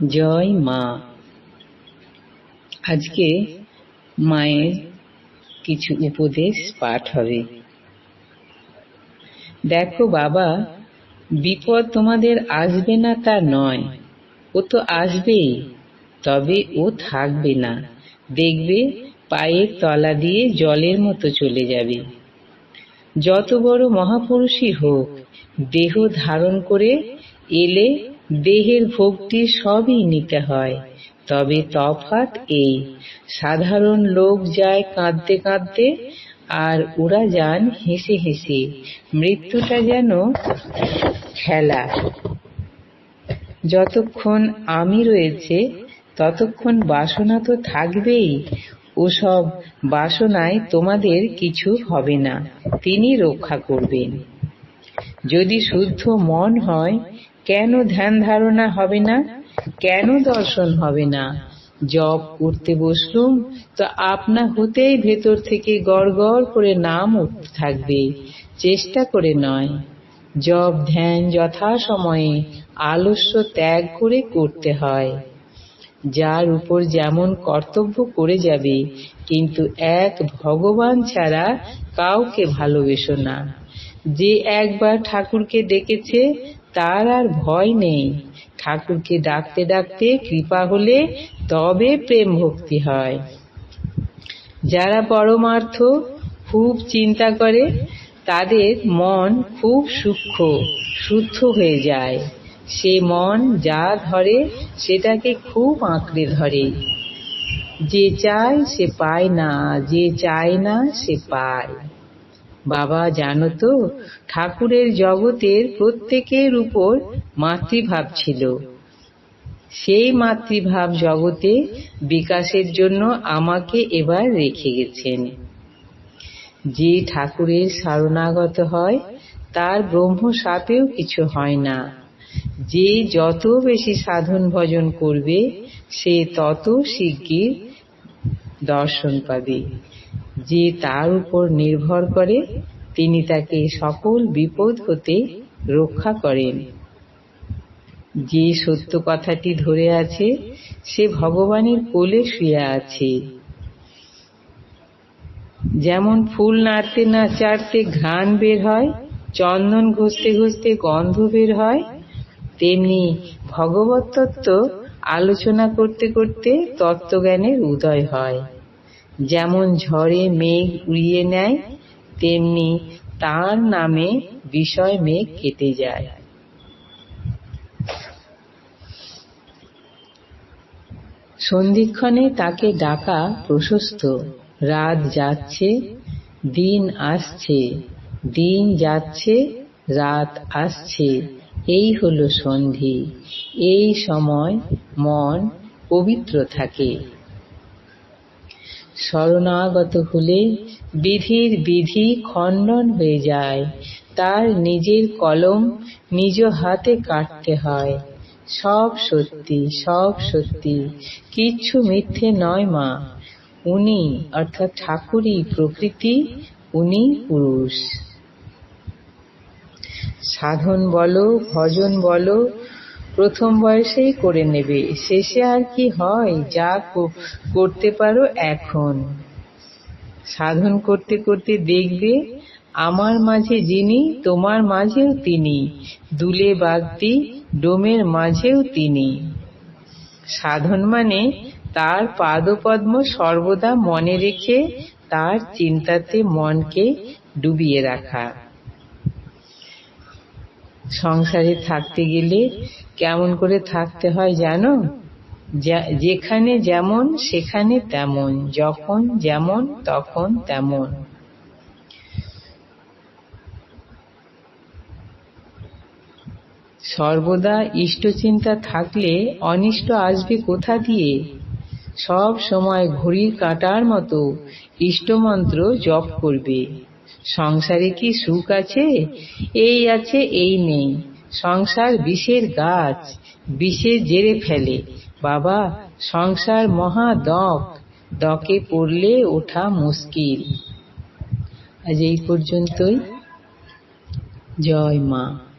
জয় মা। আজকে মায়ের কিছু উপদেশ পাঠ হবে। দেখো বাবা, বিপদ তোমাদের আসবে না তা নয়, ও তো আসবেই, তবে ও থাকবে না। দেখবে পায়ের তলা দিয়ে জলের মতো চলে যাবে। যত বড় মহাপুরুষই হোক, দেহ ধারণ করে এলে দেহের ভোগটি সবই নিতে হয়। তবে তফাৎ এই, সাধারণ লোক যায় কাঁদতে কাঁদতে, আর ওরা যান হেসে হেসে। মৃত্যুটা যেন খেলা। যতক্ষণ আমি রয়েছে ততক্ষণ বাসনা তো থাকবেই। ওসব বাসনায় তোমাদের কিছু হবে না, তিনি রক্ষা করবেন। যদি শুদ্ধ মন হয়, কেন ধ্যান ধারণা হবে না? কেন দর্শন হবে না? জপ করতে বসলুম তো আপনা হতেই ভেতর থেকে গড় গড় করে নাম উঠতে থাকবে, চেষ্টা করে নয়। জপ ধ্যান যথাসময়ে আলস্য ত্যাগ করে করতে হয়। যার উপর যেমন কর্তব্য করে যাবে, কিন্তু এক ভগবান ছাড়া কাউকে ভালোবেসো না। যে একবার ঠাকুরকে ডেকেছে তার আর ভয় নেই। ঠাকুরকে ডাকতে ডাকতে কৃপা হলে তবে প্রেম ভক্তি হয়। যারা পরমার্থ খুব চিন্তা করে তাদের মন খুব সূক্ষ্ম শুদ্ধ হয়ে যায়। সে মন যা ধরে সেটাকে খুব আঁকড়ে ধরে। যে চায় সে পায় না, যে চায় না সে পায়। বাবা জানো তো, ঠাকুরের জগতের প্রত্যেকের উপর মাতৃভাব ছিল। সেই মাতৃভাব জগতে বিকাশের জন্য আমাকে এবার রেখে গেছেন। যে ঠাকুরের শরণাগত হয় তার ব্রহ্ম সাপেও কিছু হয় না। যে যত বেশি সাধন ভজন করবে সে তত শিগগির দর্শন পাবে। যে তার উপর নির্ভর করে তিনি তাকে সকল বিপদ হতে রক্ষা করেন। যে সত্য কথাটি ধরে আছে সে ভগবানের কোলে শুয়ে আছে। যেমন ফুল নাড়তে নাড়তে ঘ্রাণ বের হয়, চন্দন ঘষতে ঘষতে গন্ধ বের হয়, তেমনি ভগবত তত্ত্ব আলোচনা করতে করতে তত্ত্বজ্ঞানের উদয় হয়। যেমন ঝড়ে মেঘ উড়িয়ে নেয়, তেমনি তার নামে বিষয় মেঘ কেটে যায়। সন্ধিক্ষণে তাকে ডাকা প্রশস্ত। রাত যাচ্ছে, দিন আসছে, দিন যাচ্ছে, রাত আসছে, এই হলো সন্ধি। এই সময় মন পবিত্র থাকে। শরণাগত হলে বিধির বিধি খণ্ডন হয়ে যায়। তার নিজের কলম নিজ হাতে কাটতে হয়। সব সত্যি, সব সত্যি, কিচ্ছু মিথ্যে নয় মা। উনি অর্থাৎ ঠাকুরই প্রকৃতি, উনি পুরুষ। সাধন বলো ভজন বলো প্রথম বয়সেই করে নেবে, শেষে আর কি হয়? যা করতে পারো এখন। সাধন করতে করতে দেখবে আমার মাঝে যিনি তোমার মাঝেও তিনি, দুলে বাগদি ডোমের মাঝেও তিনি। সাধন মানে তার পাদপদ্ম সর্বদা মনে রেখে তার চিন্তাতে মনকে ডুবিয়ে রাখা। সংসারে থাকতে গেলে কেমন করে থাকতে হয় জানো? যেখানে যেমন সেখানে তেমন, যখন যেমন তখন তেমন। সর্বদা ইষ্টচিন্তা থাকলে অনিষ্ট আসবে কোথা দিয়ে? সব সময় ঘড়ির কাঁটার মতো ইষ্টমন্ত্র জপ করবে। সংসারে কি সুখ আছে? এই আছে এই নেই। সংসার বিষের গাছ, বিষে জেরে ফেলে। বাবা, সংসার মহা দক, দকে পড়লে ওঠা মুশকিল। আজ এই পর্যন্তই। জয় মা।